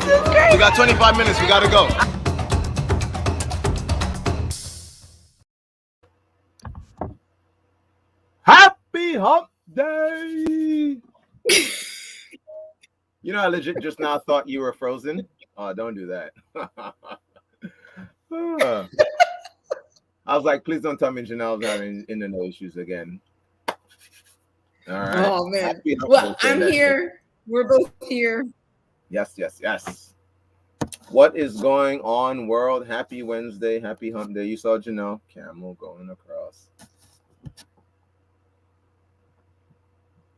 is great. We got 25 minutes. We got to go. Happy hump day. You know, I legit just now thought you were frozen. Oh, don't do that. I was like, please don't tell me Janelle's having internet issues again. All right. Oh, man. Well, I'm here. We're both here. Yes, yes, yes. What is going on, world? Happy Wednesday. Happy hump day. You saw Janelle. Camel going across.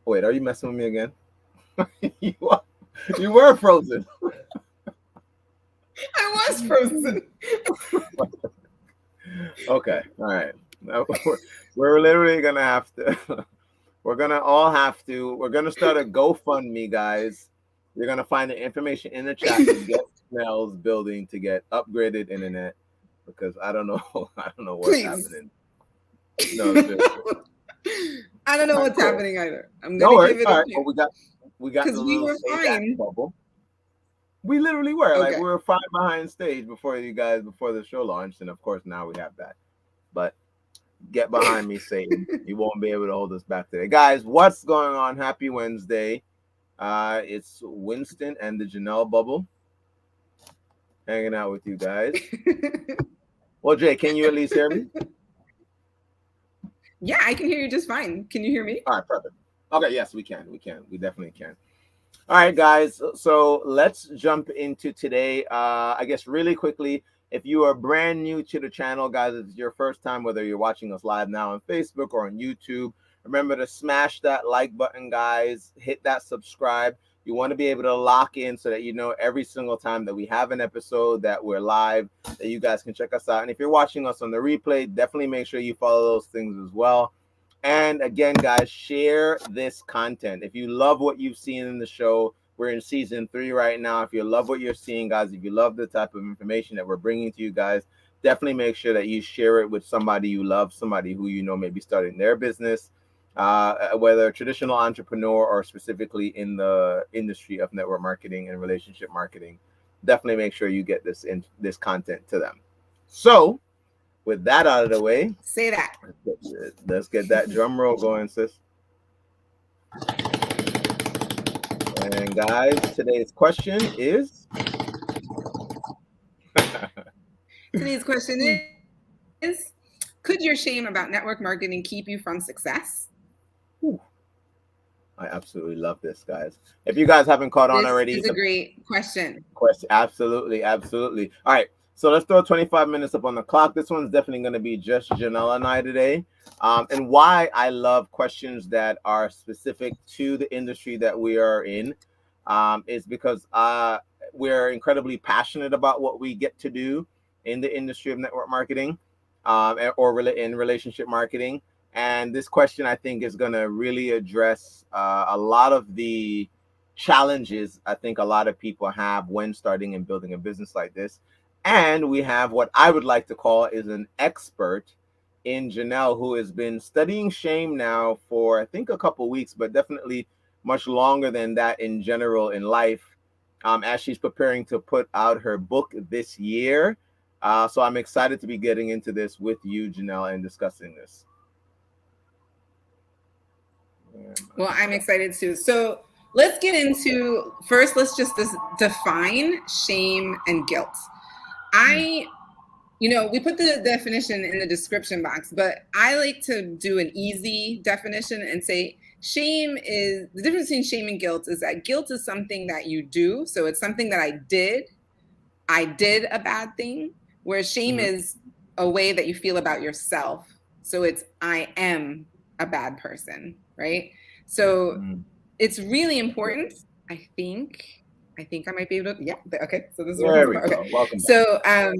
Wait, are you messing with me again? You were frozen. I was frozen. Okay, all right. We're literally gonna have to. We're gonna start a GoFundMe, guys. You're gonna find the information in the chat to get Janelle's building to get upgraded internet, because I don't know what's happening. No, I don't know what's happening either. I'm gonna no give it a chance. Well, we got because we were fine. Bubble. We literally were Okay. like we were fine behind stage before the show launched, and of course now we have that. But get behind me, Satan. You won't be able to hold us back today, guys. What's going on? Happy Wednesday. It's Winston and the Janelle Bubble hanging out with you guys. Well, Jay, can you at least hear me? Yeah, I can hear you just fine. Can you hear me? All right, perfect. Okay, yes, we can. We definitely can. All right, guys. So let's jump into today. I guess really quickly, if you are brand new to the channel, guys, it's your first time, whether you're watching us live now on Facebook or on YouTube, remember to smash that like button, guys. Hit that subscribe. You want to be able to lock in so that you know every single time that we have an episode that we're live, that you guys can check us out. And if you're watching us on the replay, definitely make sure you follow those things as well. And again, guys, share this content. If you love what you've seen in the show, we're in season 3 right now. If you love what you're seeing, guys, if you love the type of information that we're bringing to you guys, definitely make sure that you share it with somebody you love, somebody who you know may be starting their business, whether a traditional entrepreneur or specifically in the industry of network marketing and relationship marketing. Definitely make sure you get this content to them. So, with that out of the way, say that. Let's get that drum roll going, sis. And guys, today's question is. Today's question is: could your shame about network marketing keep you from success? Ooh. I absolutely love this, guys. If you guys haven't caught on already, it's a great question. Absolutely. All right. So let's throw 25 minutes up on the clock. This one's definitely going to be just Janelle and I today. And why I love questions that are specific to the industry that we are in is because we're incredibly passionate about what we get to do in the industry of network marketing or in relationship marketing. And this question, I think, is going to really address a lot of the challenges I think a lot of people have when starting and building a business like this. And we have what I would like to call is an expert in Janelle, who has been studying shame now for, I think, a couple weeks, but definitely much longer than that in general in life, as she's preparing to put out her book this year. So I'm excited to be getting into this with you, Janelle, and discussing this. Well, I'm excited too. So let's get into, first, let's just define shame and guilt. We put the definition in the description box, but I like to do an easy definition and say shame is, the difference between shame and guilt is that guilt is something that you do. So it's something that I did a bad thing, whereas shame is a way that you feel about yourself. So it's, I am a bad person, right? So it's really important. I think I might be able to, okay. So this is there we go. Welcome so I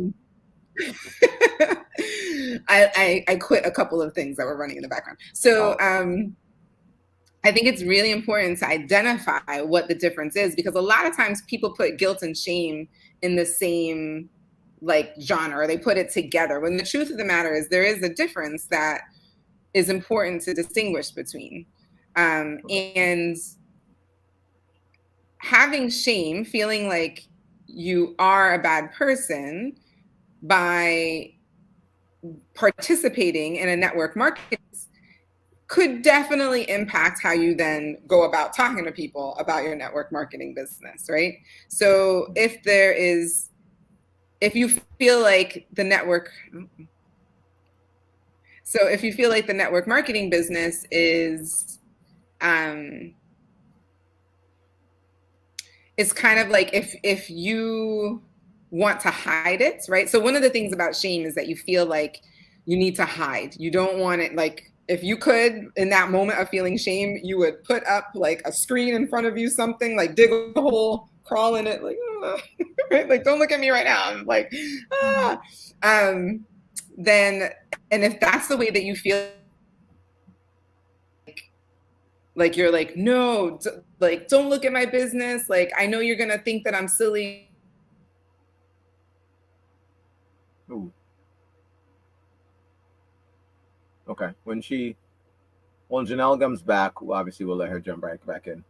quit a couple of things that were running in the background. So I think it's really important to identify what the difference is, because a lot of times people put guilt and shame in the same genre, or they put it together, when the truth of the matter is there is a difference that is important to distinguish between. And having shame, feeling like you are a bad person by participating in a network marketing could definitely impact how you then go about talking to people about your network marketing business, right? So if you feel like the network marketing business is it's kind of like if you want to hide it, right? So one of the things about shame is that you feel like you need to hide. You don't want it. Like, if you could, in that moment of feeling shame, you would put up like a screen in front of you, something like dig a hole, crawl in it, like, right? Like, don't look at me right now. I'm like, ah. Then, and if that's the way that you feel, like you're like, no, like, don't look at my business. Like, I know you're gonna think that I'm silly. Ooh. Okay. When Janelle comes back, obviously we'll let her jump right back in.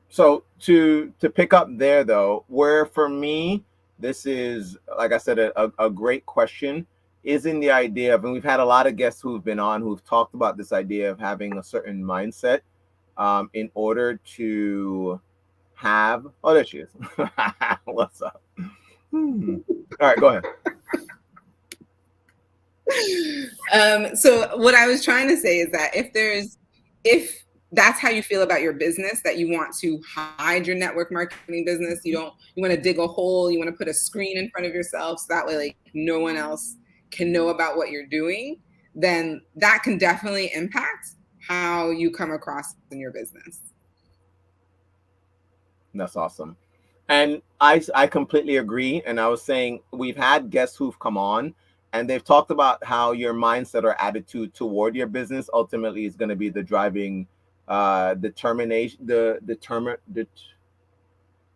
So to pick up there though, where for me, this is, like I said, a great question, is in the idea of, and we've had a lot of guests who've been on who've talked about this idea of having a certain mindset in order to have, oh, there she is. What's up? All right, go ahead. So what I was trying to say is that if that's how you feel about your business, that you want to hide your network marketing business, you want to dig a hole, you want to put a screen in front of yourself so that way, like, no one else can know about what you're doing, then that can definitely impact how you come across in your business. That's awesome. And I completely agree. And I was saying, we've had guests who've come on and they've talked about how your mindset or attitude toward your business ultimately is going to be the driving determination,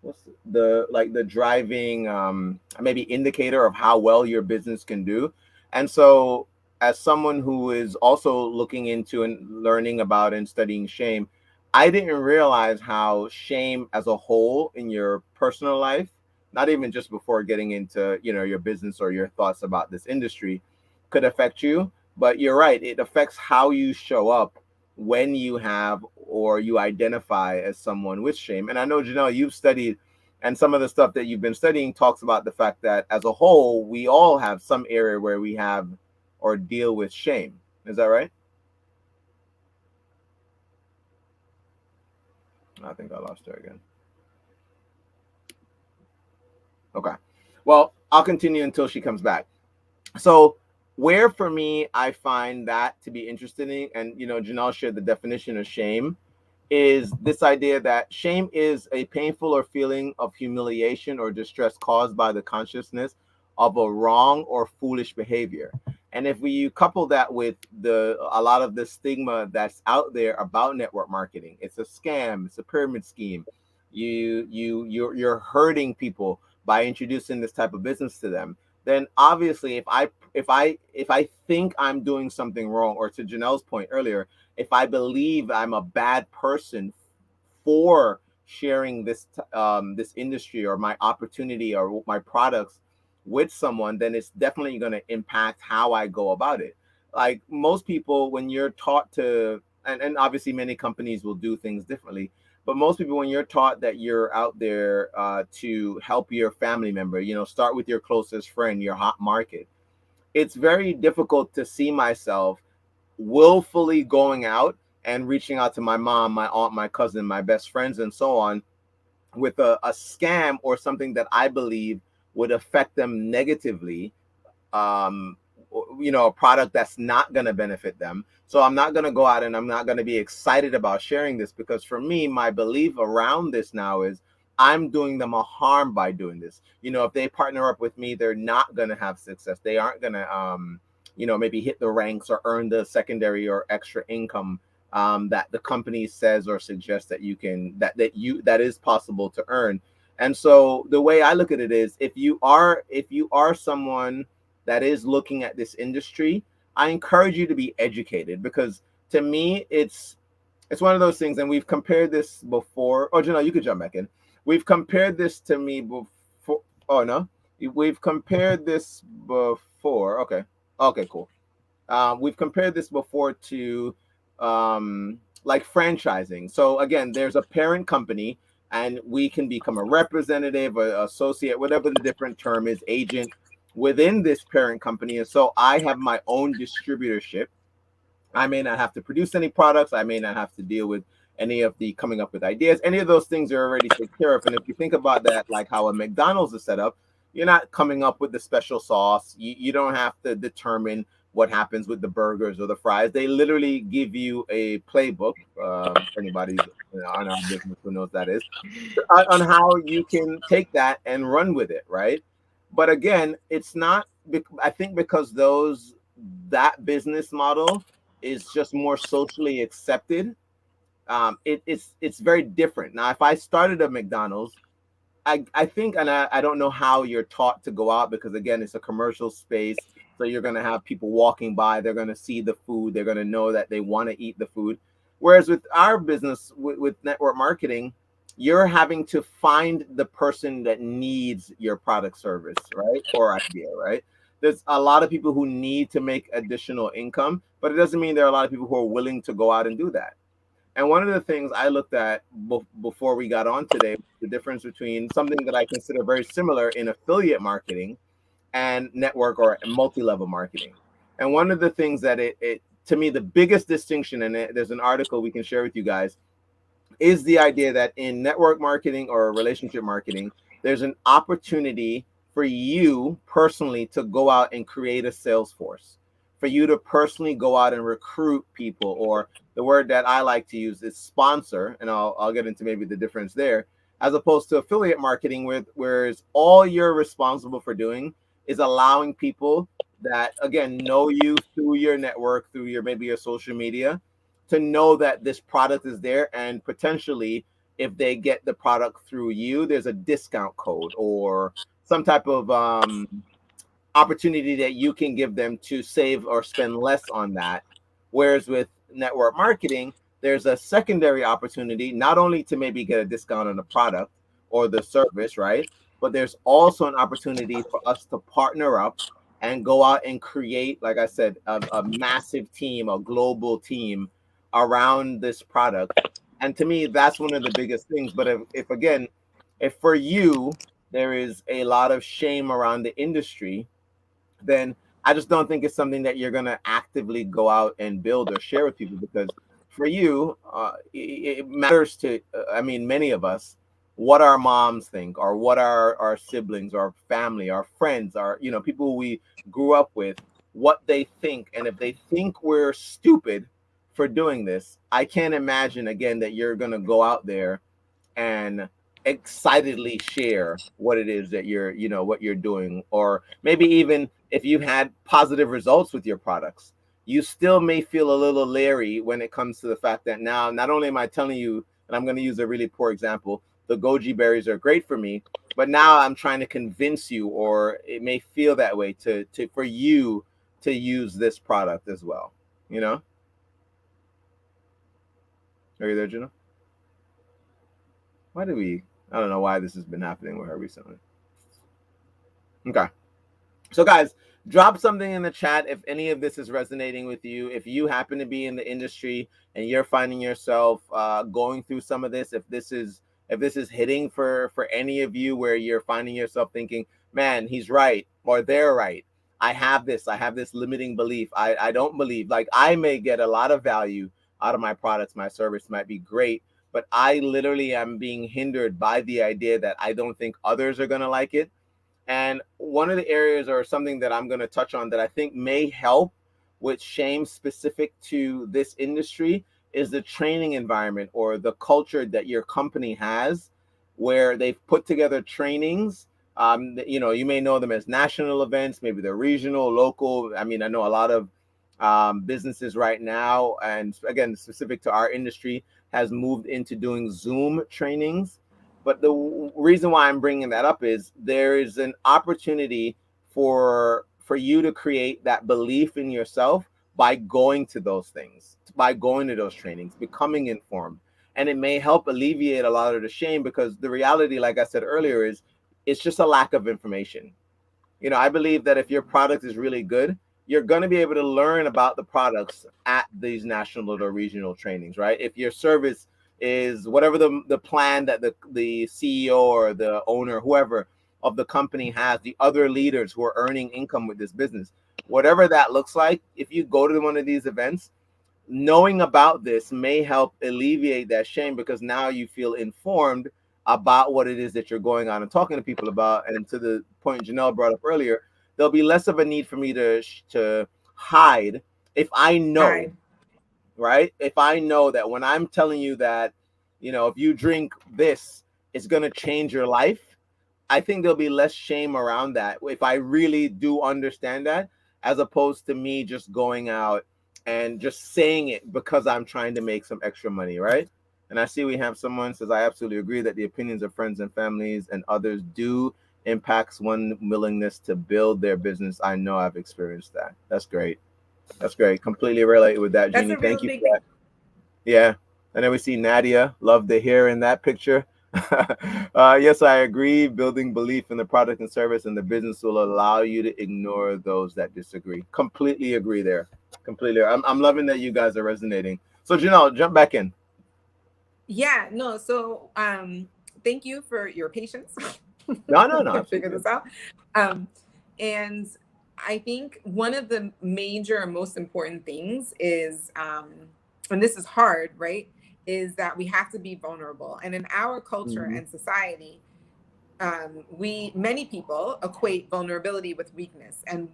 what's the driving maybe indicator of how well your business can do. And so as someone who is also looking into and learning about and studying shame, I didn't realize how shame as a whole in your personal life, not even just before getting into, your business or your thoughts about this industry, could affect you. But you're right, it affects how you show up when you have or you identify as someone with shame. And I know, Janelle, you've studied, and some of the stuff that you've been studying talks about the fact that as a whole, we all have some area where we have or deal with shame. Is that right? I think I lost her again. Okay. Well, I'll continue until she comes back. So where for me, I find that to be interesting, and Janelle shared the definition of shame, is this idea that shame is a painful or feeling of humiliation or distress caused by the consciousness of a wrong or foolish behavior. And if we couple that with a lot of the stigma that's out there about network marketing, it's a scam, it's a pyramid scheme. You're hurting people by introducing this type of business to them. Then obviously, if I think I'm doing something wrong, or to Janelle's point earlier, if I believe I'm a bad person for sharing this industry or my opportunity or my products with someone, then it's definitely going to impact how I go about it. Like most people, when you're taught to, and obviously many companies will do things differently, but most people, when you're taught that you're out there to help your family member, start with your closest friend, your hot market, it's very difficult to see myself willfully going out and reaching out to my mom, my aunt, my cousin, my best friends, and so on, with a scam or something that I believe would affect them negatively, a product that's not going to benefit them. So I'm not going to go out and I'm not going to be excited about sharing this, because for me, my belief around this now is I'm doing them a harm by doing this. If they partner up with me, they're not going to have success. They aren't going to, maybe hit the ranks or earn the secondary or extra income that the company says or suggests that that is possible to earn. And so the way I look at it is, if you are someone that is looking at this industry, I encourage you to be educated, because to me, it's one of those things, and we've compared this before. Oh, Janelle, you could jump back in. We've compared this to me Oh no, we've compared this before. Okay, okay, cool. We've compared this before to like franchising. So again, there's a parent company, and we can become a representative, or associate, whatever the different term is, agent within this parent company. And so I have my own distributorship. I may not have to produce any products. I may not have to deal with any of the coming up with ideas. Any of those things are already taken care of. And if you think about that, like how a McDonald's is set up, you're not coming up with the special sauce. You don't have to determine what happens with the burgers or the fries. They literally give you a playbook. For anybody on our business who knows that is, on how you can take that and run with it, right? But again, it's not. I think because that business model is just more socially accepted. It's very different. Now, if I started a McDonald's, I think, and I don't know how you're taught to go out, because again, it's a commercial space. So you're going to have people walking by, they're going to see the food, they're going to know that they want to eat the food. Whereas with our business, with network marketing, you're having to find the person that needs your product, service, right? Or idea, right? There's a lot of people who need to make additional income, but it doesn't mean there are a lot of people who are willing to go out and do that. And one of the things I looked at before we got on today, the difference between something that I consider very similar in affiliate marketing and network or multi-level marketing. And one of the things that it to me, the biggest distinction, and there's an article we can share with you guys, is the idea that in network marketing or relationship marketing, there's an opportunity for you personally to go out and create a sales force, for you to personally go out and recruit people, or the word that I like to use is sponsor, and I'll get into maybe the difference there, as opposed to affiliate marketing, whereas all you're responsible for doing is allowing people that again know you through your network, through your maybe your social media, to know that this product is there, and potentially if they get the product through you, there's a discount code or some type of opportunity that you can give them to save or spend less on that. Whereas with network marketing, there's a secondary opportunity not only to maybe get a discount on the product or the service, right? But there's also an opportunity for us to partner up and go out and create, like I said, a massive team, a global team around this product. And to me, that's one of the biggest things. But if again, if for you, there is a lot of shame around the industry, then I just don't think it's something that you're going to actively go out and build or share with people, because for you, it matters to, I mean, many of us, what our moms think, or what our siblings, our family, our friends, our, people we grew up with, what they think. And if they think we're stupid for doing this, I can't imagine again that you're going to go out there and excitedly share what it is that what you're doing. Or maybe even if you had positive results with your products, you still may feel a little leery when it comes to the fact that now not only am I telling you, and I'm going to use a really poor example, the goji berries are great for me, but now I'm trying to convince you, or it may feel that way, to for you to use this product as well. Are you there, Gina? Why do we? I don't know why this has been happening with her recently. Okay. So, guys, drop something in the chat if any of this is resonating with you. If you happen to be in the industry and you're finding yourself going through some of this, if this is hitting for any of you, where you're finding yourself thinking, man, he's right, or they're right. I have this limiting belief. I don't believe, like, I may get a lot of value out of my products, my service might be great, but I literally am being hindered by the idea that I don't think others are going to like it. And one of the areas, or something that I'm going to touch on that I think may help with shame specific to this industry, is the training environment or the culture that your company has, where they've put together trainings. You may know them as national events, maybe they're regional, local. I mean, I know a lot of businesses right now, and again, specific to our industry, has moved into doing Zoom trainings. But the reason why I'm bringing that up is there is an opportunity for you to create that belief in yourself by going to those things, by going to those trainings, becoming informed. And it may help alleviate a lot of the shame, because the reality, like I said earlier, is It's just a lack of information. I believe that if your product is really good, you're going to be able to learn about the products at these national or regional trainings, right? If your service is whatever the plan that the CEO or the owner, whoever of the company has, the other leaders who are earning income with this business, whatever that looks like, if you go to one of these events, knowing about this may help alleviate that shame, because now you feel informed about what it is that you're going on and talking to people about. And to the point Janelle brought up earlier, there'll be less of a need for me to hide if I know, Hi. right? If I know that when I'm telling you that, if you drink this, it's going to change your life, I think there'll be less shame around that if I really do understand that, as opposed to me just going out and just saying it because I'm trying to make some extra money, right? And I see we have someone says, I absolutely agree that the opinions of friends and families and others do impacts one willingness to build their business. I know I've experienced that. That's great. That's great. Completely relate with that, That's Jeannie. a real Thank you big for thing. that. Yeah. And then we see Nadia. Love the hair in that picture. Yes, I agree. Building belief in the product and service and the business will allow you to ignore those that disagree. Completely agree there. Completely. I'm loving that you guys are resonating. So, Janelle, jump back in. Yeah, no. So, thank you for your patience No, no, no. to Absolutely figure good. this out. Um, and I think one of the major and most important things is, and this is hard, right? Is that we have to be vulnerable. And in our culture Mm-hmm. and society, many people equate vulnerability with weakness. And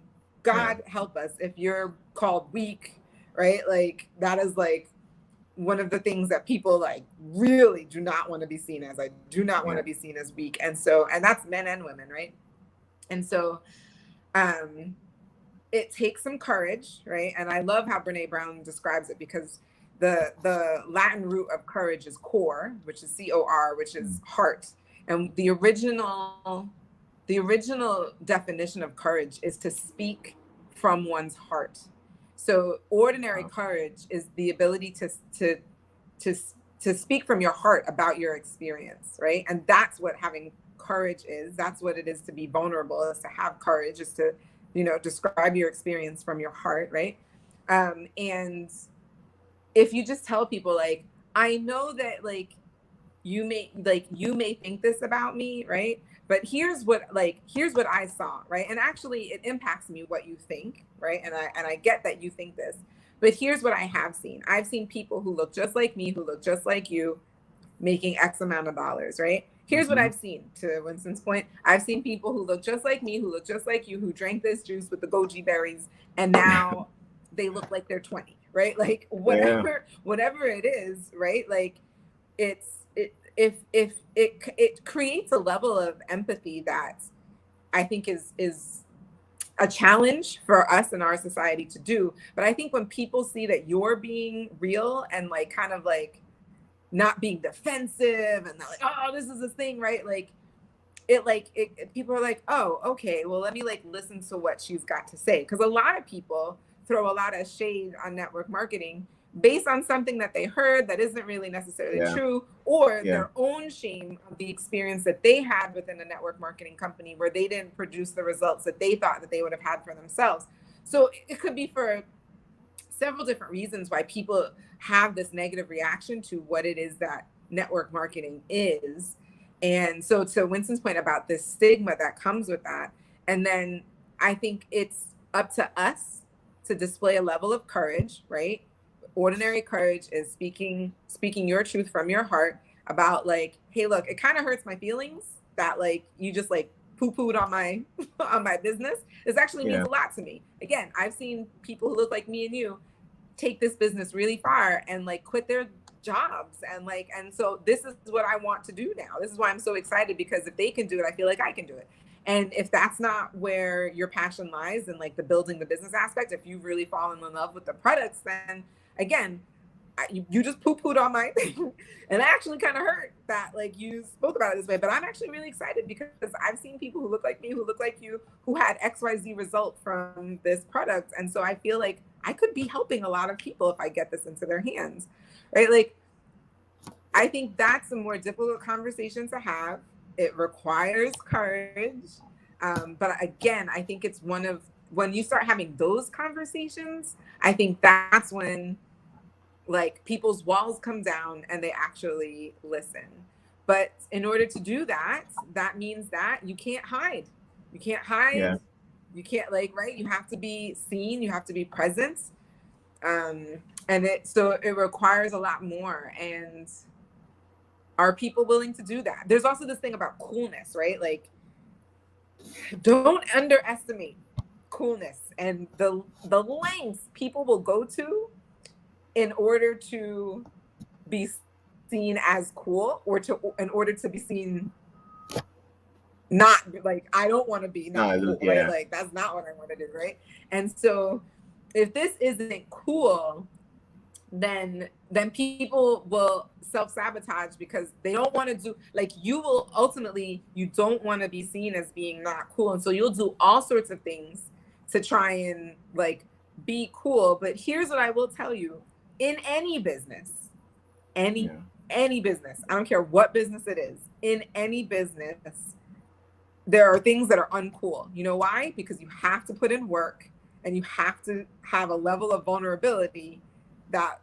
Yeah. God help us if you're called weak, right? Like that is like one of the things that people like really do not want to be seen as. I do not want Yeah. to be seen as weak. And so, and that's men and women, right? And so, um, it takes some courage, right? And I love how Brene Brown describes it, because the Latin root of courage is core, which is COR, which is heart. And the original definition of courage is to speak from one's heart. So ordinary Wow. courage is the ability to to speak from your heart about your experience, right? And that's what having courage is. That's what it is to be vulnerable, is to have courage, is to, describe your experience from your heart, right? And if you just tell people like, I know that like you may think this about me, right? But here's what I saw, right? And actually it impacts me what you think, right? And I get that you think this, but here's what I have seen. I've seen people who look just like me, who look just like you, making X amount of dollars, right? Here's what Mm-hmm. I've seen. To Winston's point, I've seen people who look just like me, who look just like you, who drank this juice with the goji berries, and now they look like they're 20, right? Like Yeah. whatever it is, right? Like if it creates a level of empathy that I think is a challenge for us in our society to do. But I think when people see that you're being real and like kind of not being defensive, and they're like, oh, this is this thing, right? People are like, oh, okay, well, let me like listen to what she's got to say. Because a lot of people throw a lot of shade on network marketing based on something that they heard that isn't really necessarily Yeah. true, or Yeah. their own shame of the experience that they had within a network marketing company where they didn't produce the results that they thought that they would have had for themselves. So it could be for several different reasons why people have this negative reaction to what it is that network marketing is. And so, to Winston's point about this stigma that comes with that, and then I think it's up to us to display a level of courage, right? Ordinary courage is speaking your truth from your heart about like, hey, look, it kind of hurts my feelings that like you just like poo-pooed on my on my business. This actually means Yeah. a lot to me. Again, I've seen people who look like me and you take this business really far and like quit their jobs, and so this is what I want to do now. This is why I'm so excited, because if they can do it, I feel like I can do it. And if that's not where your passion lies, in like the building the business aspect, if you've really fallen in love with the products, then again, you just poo-pooed on my thing, and it actually kind of hurt that like you spoke about it this way. But I'm actually really excited because I've seen people who look like me, who look like you, who had XYZ result from this product, and so I feel like I could be helping a lot of people if I get this into their hands, right? Like I think that's a more difficult conversation to have, It requires courage. But again, I think it's when you start having those conversations, I think that's when like people's walls come down and they actually listen. But in order to do that, that means that you can't hide. You can't hide. Yeah. You can't like, right? You have to be seen, you have to be present. Um, and it requires a lot more. And are people willing to do that? There's also this thing about coolness, right? Like, don't underestimate coolness and the lengths people will go to in order to be seen as cool, or in order to be seen not like, I don't want to be not cool, right? Like, that's not what I want to do, right? And so if this isn't cool, then people will self-sabotage because they don't want to do, like, you will ultimately, you don't want to be seen as being not cool, and so you'll do all sorts of things to try and like be cool. But here's what I will tell you: in any business, any business, I don't care what business it is, in any business, there are things that are uncool. You know why? Because you have to put in work and you have to have a level of vulnerability that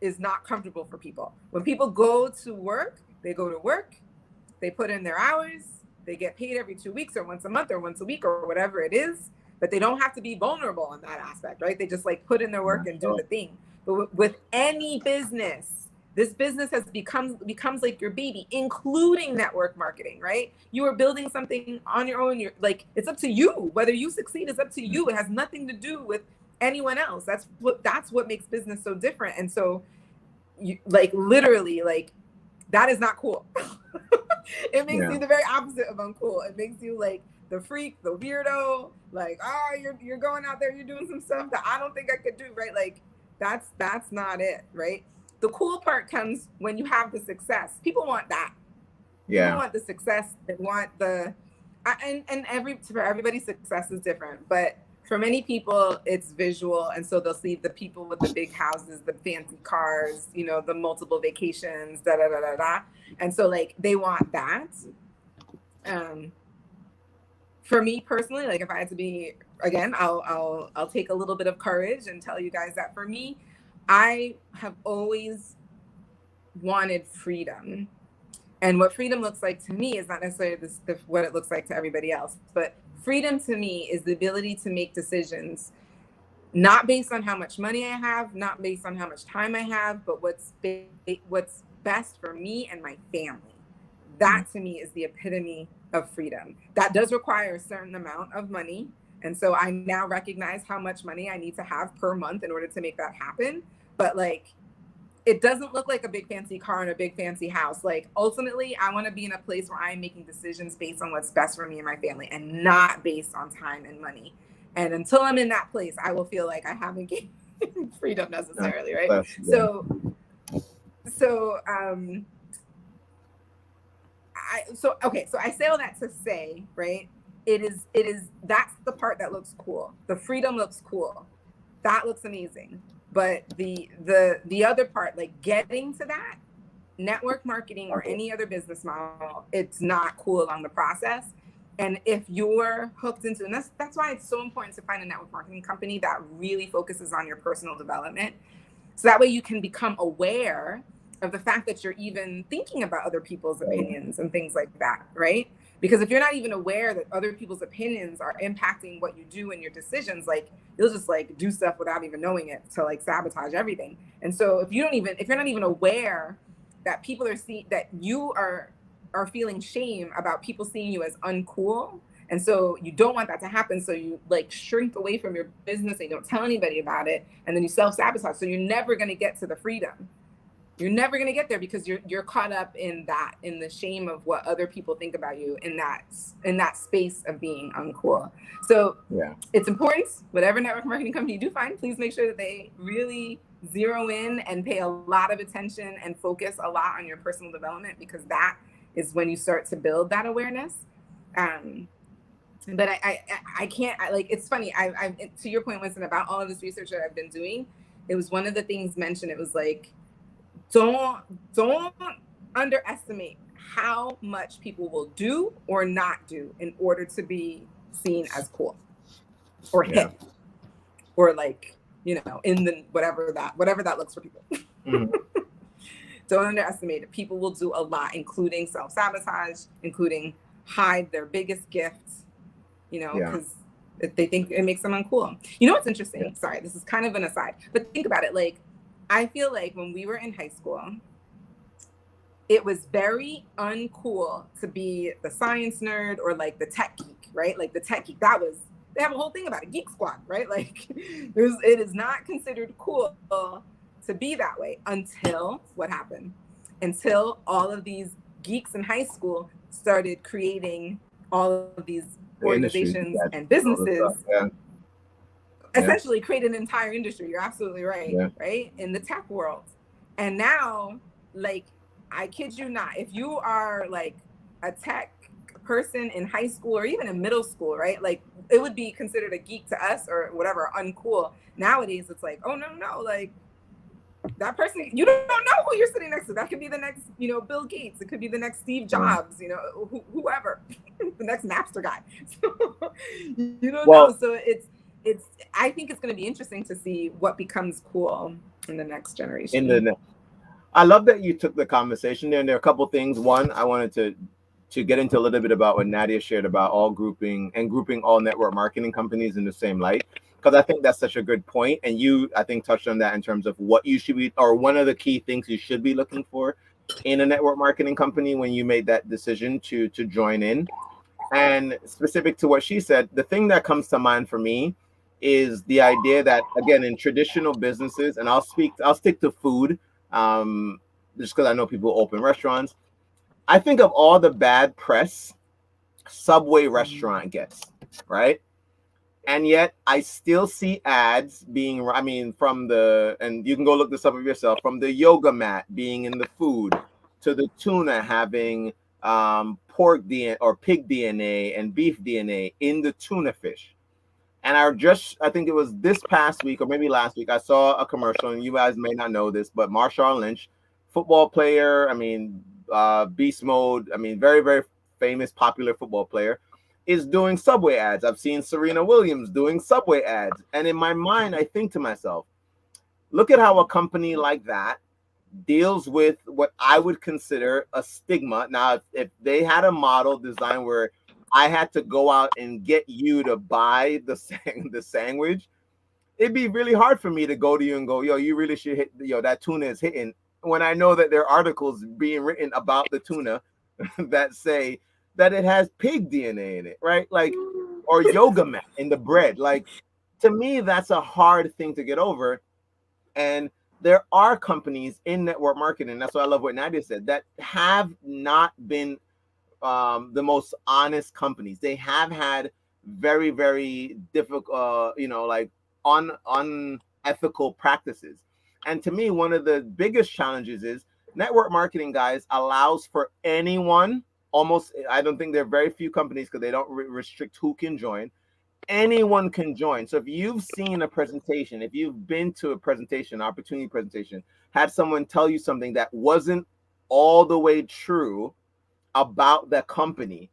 is not comfortable for people. When people go to work, they put in their hours, they get paid every 2 weeks or once a month or once a week or whatever it is, but they don't have to be vulnerable in that aspect, right? They just like put in their work and do the thing. But with any business, this business becomes like your baby, including network marketing, right? You are building something on your own. You're like, it's up to you. Whether you succeed is up to you. It has nothing to do with anyone else. That's what makes business so different. And so you like literally like that is not cool. It makes you the very opposite of uncool. It makes you like the freak, the weirdo, like, you're going out there, you're doing some stuff that I don't think I could do, right? Like that's not it, right? The cool part comes when you have the success. People want that. People want the success. They want for everybody, success is different, but for many people it's visual, and so they'll see the people with the big houses, the fancy cars, you know, the multiple vacations, da da da da da, and so like they want that. For me personally, like if I had to be, again, I'll take a little bit of courage and tell you guys that for me, I have always wanted freedom. And what freedom looks like to me is not necessarily what it looks like to everybody else. But freedom to me is the ability to make decisions, not based on how much money I have, not based on how much time I have, but what's best for me and my family. That to me is the epitome of freedom. That does require a certain amount of money. And so I now recognize how much money I need to have per month in order to make that happen. But like, it doesn't look like a big fancy car and a big fancy house. Like ultimately, I want to be in a place where I'm making decisions based on what's best for me and my family, and not based on time and money. And until I'm in that place, I will feel like I haven't gained freedom necessarily, right? So I say all that to say, right? It is that's the part that looks cool. The freedom looks cool. That looks amazing. But the other part, like getting to that, network marketing or any other business model, it's not cool along the process. And if you're hooked into, and that's why it's so important to find a network marketing company that really focuses on your personal development. So that way you can become aware of the fact that you're even thinking about other people's opinions and things like that, right? Because if you're not even aware that other people's opinions are impacting what you do and your decisions, like you'll just like do stuff without even knowing it to like sabotage everything. And so if you're not even aware that people are that you are feeling shame about people seeing you as uncool, and so you don't want that to happen, so you like shrink away from your business and you don't tell anybody about it, and then you self-sabotage. So you're never going to get to the freedom. You're never going to get there because you're caught up in the shame of what other people think about you in that space of being uncool. So it's important, whatever network marketing company you do find, please make sure that they really zero in and pay a lot of attention and focus a lot on your personal development, because that is when you start to build that awareness. But I can't, like, it's funny. I to your point, Winston, about all of this research that I've been doing, it was one of the things mentioned. It was like, don't underestimate how much people will do or not do in order to be seen as cool or hip or like, you know, in the whatever that looks for people. Mm-hmm. Don't underestimate it. People will do a lot, including self-sabotage, including hide their biggest gifts, you know, because they think it makes them uncool. You know what's interesting? Sorry, this is kind of an aside, but think about it. Like, I feel like when we were in high school, it was very uncool to be the science nerd or like the tech geek, right? Like the tech geek, they have a whole thing about it, Geek Squad, right? Like it is not considered cool to be that way until what happened? Until all of these geeks in high school started creating all of these organizations and businesses. Essentially create an entire industry. You're absolutely right, right? In the tech world. And now, like, I kid you not, if you are like a tech person in high school or even in middle school, right? Like it would be considered a geek to us or whatever, uncool. Nowadays, it's like, oh, no, like that person, you don't know who you're sitting next to. That could be the next, you know, Bill Gates. It could be the next Steve Jobs, you know, whoever, the next Napster guy. So, you don't know. So I think it's going to be interesting to see what becomes cool in the next generation. I love that you took the conversation there. And there are a couple things. One, I wanted to get into a little bit about what Nadia shared about grouping all network marketing companies in the same light, because I think that's such a good point. And you, I think, touched on that in terms of what you should be, or one of the key things you should be looking for in a network marketing company when you made that decision to join in. And specific to what she said, the thing that comes to mind for me is the idea that, again, in traditional businesses, and I'll stick to food, just because I know people open restaurants. I think of all the bad press Subway restaurant gets, right? And yet I still see ads being, I mean, and you can go look this up of yourself, from the yoga mat being in the food to the tuna having pork DNA or pig DNA and beef DNA in the tuna fish. And I think it was this past week or maybe last week, I saw a commercial, and you guys may not know this, but Marshawn Lynch, football player, I mean, beast mode, I mean, very, very famous, popular football player, is doing Subway ads. I've seen Serena Williams doing Subway ads. And in my mind, I think to myself, look at how a company like that deals with what I would consider a stigma. Now, if they had a model design where I had to go out and get you to buy the sandwich, it'd be really hard for me to go to you and go, yo, you really should hit, yo, that tuna is hitting, when I know that there are articles being written about the tuna that say that it has pig DNA in it, right? Like, or yoga mat in the bread. Like, to me, that's a hard thing to get over. And there are companies in network marketing, that's why I love what Nadia said, that have not been the most honest companies. They have had very, very difficult, like unethical practices. And to me, one of the biggest challenges is network marketing, guys, allows for anyone, almost, I don't think there are very few companies because they don't restrict who can join. Anyone can join. So if you've seen a presentation, if you've been to a presentation, opportunity presentation, had someone tell you something that wasn't all the way true about the company,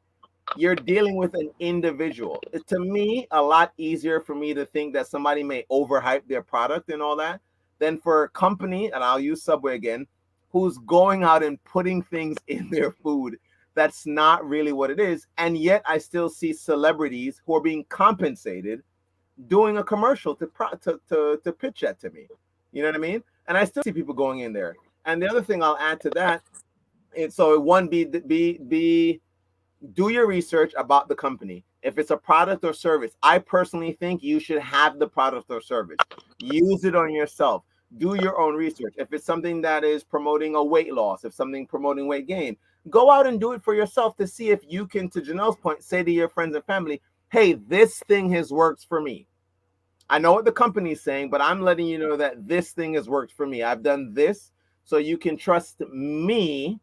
you're dealing with an individual. It's, to me, a lot easier for me to think that somebody may overhype their product and all that than for a company, and I'll use Subway again, who's going out and putting things in their food that's not really what it is. And yet I still see celebrities who are being compensated doing a commercial to pitch that to me. You know what I mean? And I still see people going in there. And the other thing I'll add to that, and so one, be do your research about the company. If it's a product or service, I personally think you should have the product or service. Use it on yourself. Do your own research. If it's something that is promoting a weight loss, if something promoting weight gain, go out and do it for yourself to see if you can, to Janelle's point, say to your friends and family, hey, this thing has worked for me. I know what the company's saying, but I'm letting you know that this thing has worked for me. I've done this, so you can trust me,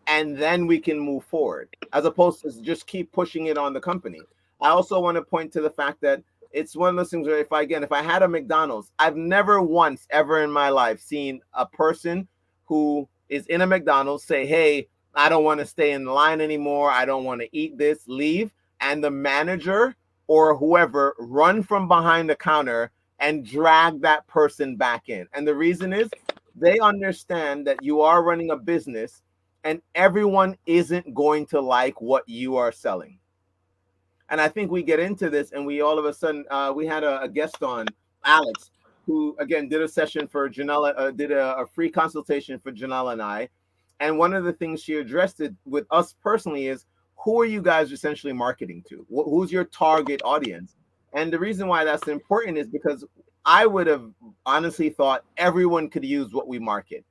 and then we can move forward, as opposed to just keep pushing it on the company. I also want to point to the fact that it's one of those things where if I had a McDonald's, I've never once ever in my life seen a person who is in a McDonald's, say, hey, I don't want to stay in line anymore, I don't want to eat this, leave, and the manager or whoever run from behind the counter and drag that person back in. And the reason is they understand that you are running a business and everyone isn't going to like what you are selling. And I think we get into this, and we all of a sudden we had a guest on, Alex, who again did a session for Janelle, did a free consultation for Janelle and I. And one of the things she addressed it with us personally is, who are you guys essentially marketing to? Who's your target audience? And the reason why that's important is because I would have honestly thought everyone could use what we market,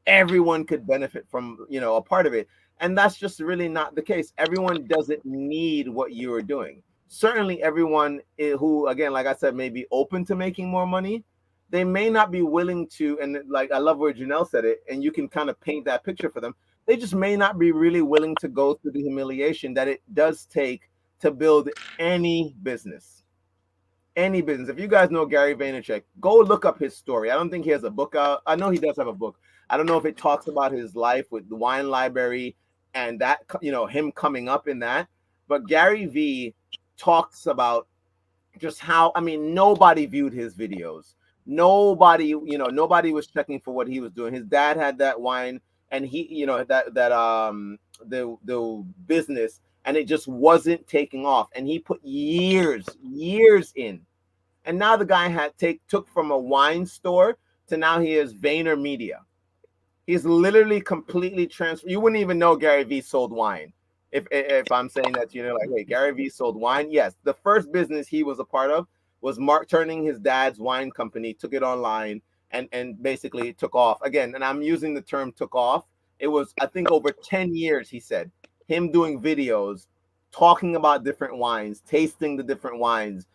everyone could benefit from, a part of it, and that's just really not the case. Everyone doesn't need what you are doing. Certainly everyone who, again, like I said, may be open to making more money, they may not be willing to, and like I love where Janelle said it, and you can kind of paint that picture for them. They just may not be really willing to go through the humiliation that it does take to build any business. Any business. If you guys know Gary Vaynerchuk, go look up his story. I don't think he has a book out. I know he does have a book. I don't know if it talks about his life with the wine library and that, him coming up in that. But Gary V talks about just how, I mean, nobody viewed his videos. Nobody was checking for what he was doing. His dad had that wine, and he, the business, and it just wasn't taking off. And he put years in. And now the guy took from a wine store to now he is Vayner Media. He's literally completely transferred. You wouldn't even know Gary Vee sold wine if I'm saying that, like, hey, Gary Vee sold wine. Yes, the first business he was a part of was turning his dad's wine company, took it online, and basically took off again. And I'm using the term took off. It was, I think, over 10 years, he said, him doing videos, talking about different wines, tasting the different wines,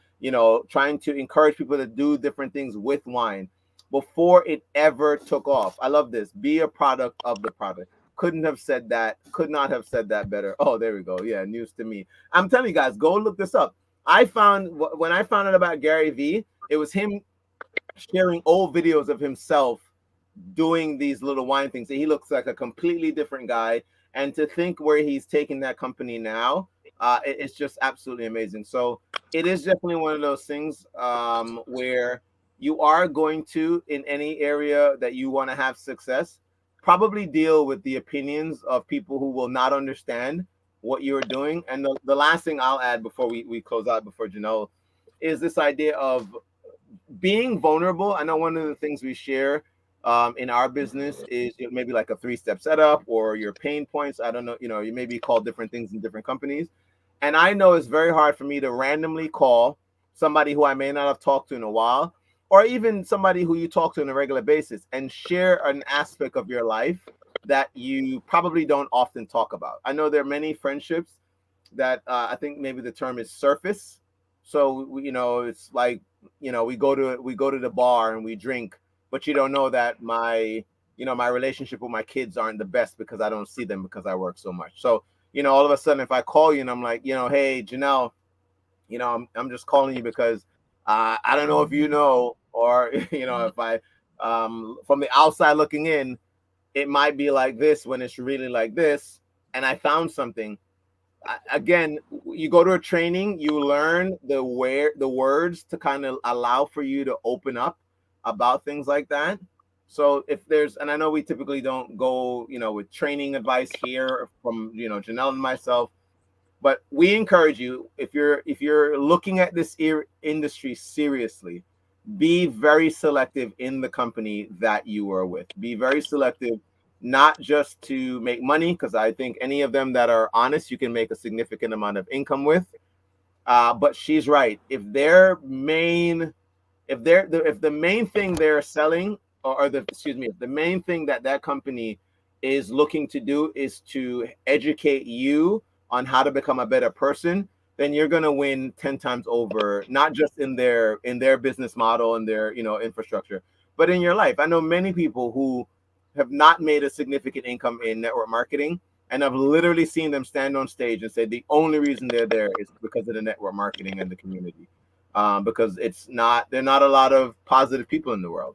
trying to encourage people to do different things with wine before it ever took off. I love this. Be a product of the product. Could not have said that better. Oh, there we go. Yeah, news to me. I'm telling you guys, go look this up. When I found out about Gary Vee, it was him sharing old videos of himself doing these little wine things. He looks like a completely different guy. And to think where he's taking that company now, it's just absolutely amazing. So it is definitely one of those things where you are going to, in any area that you want to have success, probably deal with the opinions of people who will not understand what you're doing. And the last thing I'll add before we close out, before Janelle, is this idea of being vulnerable. I know one of the things we share in our business is maybe like a 3-step setup or your pain points. I don't know, you may be called different things in different companies. And I know it's very hard for me to randomly call somebody who I may not have talked to in a while, or even somebody who you talk to on a regular basis, and share an aspect of your life that you probably don't often talk about. I know there are many friendships that I think maybe the term is surface. So it's like, we go to the bar and we drink, but you don't know that my relationship with my kids aren't the best because I don't see them because I work so much. So all of a sudden, if I call you and I'm like, hey, Janelle, I'm just calling you because I don't know if you know, or if I from the outside looking in, it might be like this when it's really like this, and I found something. Again, you go to a training, you learn the words to kind of allow for you to open up about things like that. So if there's, and I know we typically don't go, with training advice here from, Janelle and myself, but we encourage you, if you're looking at this industry seriously, be very selective in the company that you are with. Be very selective, not just to make money, because I think any of them that are honest, you can make a significant amount of income with. But she's right. If the main thing they're selling, if the main thing that company is looking to do is to educate you on how to become a better person, then you're going to win 10 times over, not just in their business model and their infrastructure, but in your life. I know many people who have not made a significant income in network marketing, and I've literally seen them stand on stage and say the only reason they're there is because of the network marketing and the community. Because they're not a lot of positive people in the world.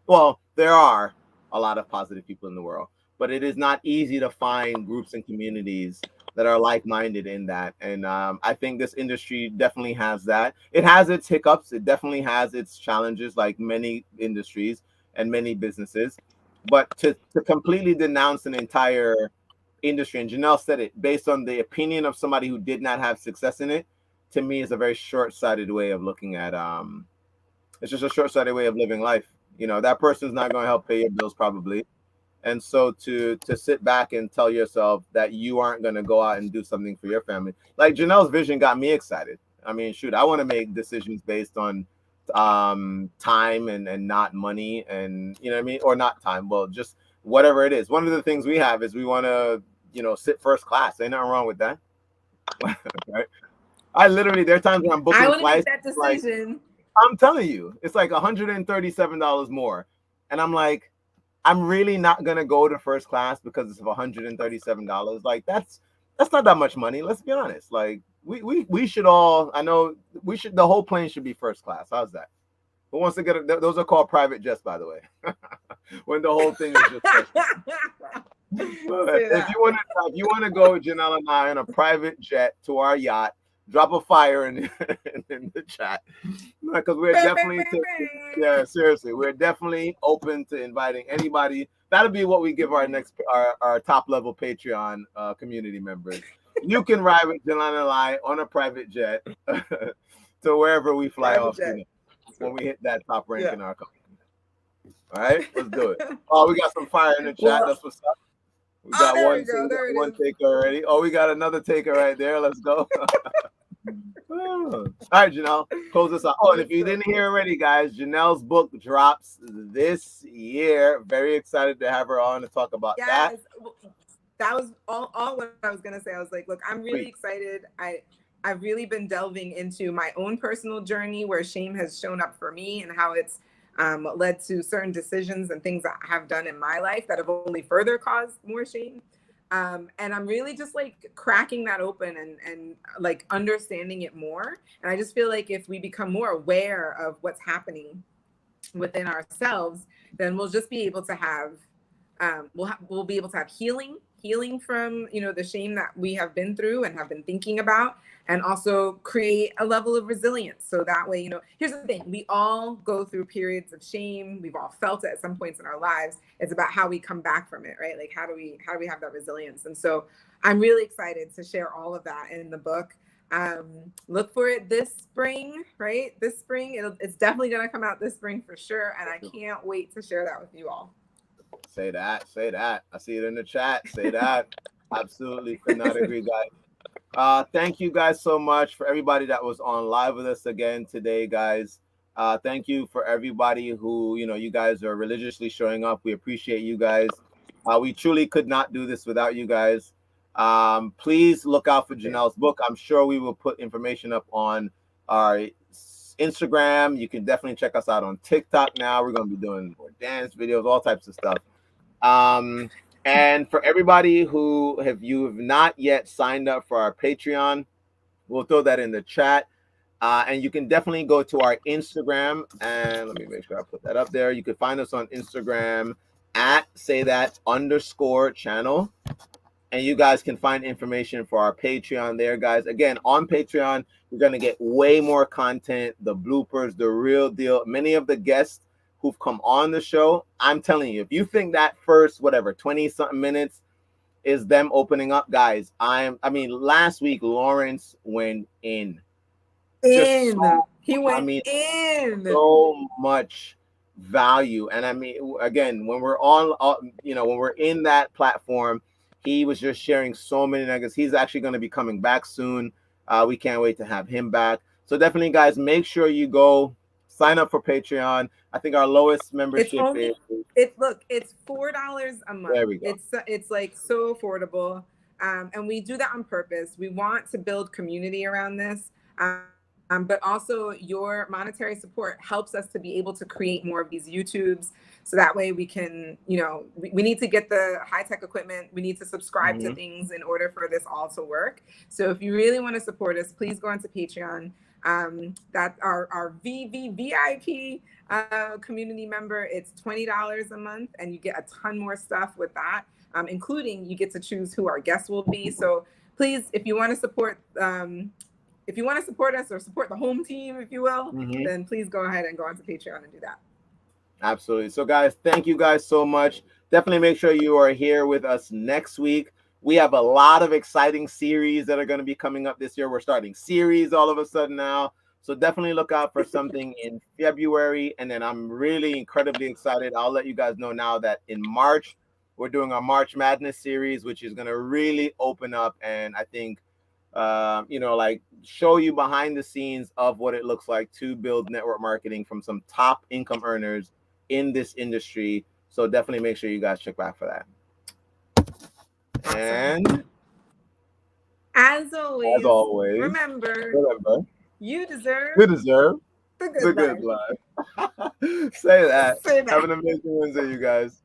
Well, there are, a lot of positive people in the world. But it is not easy to find groups and communities that are like-minded in that. And I think this industry definitely has that. It has its hiccups. It definitely has its challenges, like many industries and many businesses. But to completely denounce an entire industry, and Janelle said it, based on the opinion of somebody who did not have success in it, to me is a very short-sighted way of looking at it's just a short-sighted way of living life. That person's not going to help pay your bills probably. And so to sit back and tell yourself that you aren't going to go out and do something for your family, like Janelle's vision got me excited. I mean, shoot, I want to make decisions based on time and not money, and you know what I mean, or not time, well, just whatever it is. One of the things we have is we want to sit first class. Ain't nothing wrong with that. Right? I literally, there are times when I'm booking I want to make flights, that decision. I'm telling you, it's like $137 more. And I'm like, I'm really not gonna go to first class because it's $137. Like that's not that much money. Let's be honest. Like we should all, I know we should, the whole plane should be first class. How's that? Who wants to get those are called private jets, by the way. When the whole thing is just first class. If you want to go, Janelle and I, on a private jet to our yacht, drop a fire in the chat, because we're definitely seriously, we're definitely open to inviting anybody. That'll be what we give our next our top level Patreon community members. You can ride with Janelle and I on a private jet to wherever we fly off to when we hit that top rank in our company. All right, let's do it. Oh, we got some fire in the chat. That's what's up. We got one taker already. Oh, we got another taker right there. Let's go. All right, Janelle, close this out. Oh, and if you didn't hear already, guys, Janelle's book drops this year. Very excited to have her on to talk about that. That was all what I was gonna say. I was like, look, I'm really excited. I've really been delving into my own personal journey where shame has shown up for me and how it's led to certain decisions and things that I have done in my life that have only further caused more shame. And I'm really just like cracking that open and like understanding it more. And I just feel like if we become more aware of what's happening within ourselves, then we'll just be able to have, we'll be able to have healing from, the shame that we have been through and have been thinking about, and also create a level of resilience. So that way, here's the thing, we all go through periods of shame. We've all felt it at some points in our lives. It's about how we come back from it, right? Like how do we have that resilience? And so I'm really excited to share all of that in the book. Look for it this spring, right? This spring, it's definitely going to come out this spring for sure. And I can't wait to share that with you all. Say that. I see it in the chat. Say that. Absolutely could not agree, guys. Thank you guys so much for everybody that was on live with us again today, guys. Thank you for everybody who, you guys are religiously showing up. We appreciate you guys. We truly could not do this without you guys. Please look out for Janelle's book. I'm sure we will put information up on our Instagram. You can definitely check us out on TikTok now. We're going to be doing more dance videos, all types of stuff. And for everybody who you've not yet signed up for our Patreon, we'll throw that in the chat. And you can definitely go to our Instagram, and let me make sure I put that up there. You can find us on Instagram at @say_that_channel. And you guys can find information for our Patreon there, guys. Again, on Patreon, you're going to get way more content, the bloopers, the real deal. Many of the guests who've come on the show, I'm telling you, if you think that first, 20-something minutes is them opening up, guys, last week, Lawrence went in. He went in. So much value. And again, when we're on, when we're in that platform, he was just sharing so many nuggets. He's actually going to be coming back soon. We can't wait to have him back. So definitely, guys, make sure you go sign up for Patreon. I think our lowest membership it's $4 a month. There we go. It's like so affordable. And we do that on purpose. We want to build community around this. But also your monetary support helps us to be able to create more of these YouTubes. So that way we can, we need to get the high-tech equipment. We need to subscribe to things in order for this all to work. So if you really want to support us, please go onto Patreon. That our VVVIP community member, it's $20 a month, and you get a ton more stuff with that, including you get to choose who our guests will be. So please, if you want to support us or support the home team, if you will, then please go ahead and go onto Patreon and do that. Absolutely. So guys, thank you guys so much. Definitely make sure you are here with us next week. We have a lot of exciting series that are going to be coming up this year. We're starting series all of a sudden now. So definitely look out for something in February. And then I'm really incredibly excited. I'll let you guys know now that in March, we're doing our March Madness series, which is going to really open up and I think like show you behind the scenes of what it looks like to build network marketing from some top income earners in this industry. So definitely make sure you guys check back for that. And as always, remember, you deserve the good life. life. Say that. Have an amazing Wednesday, you guys.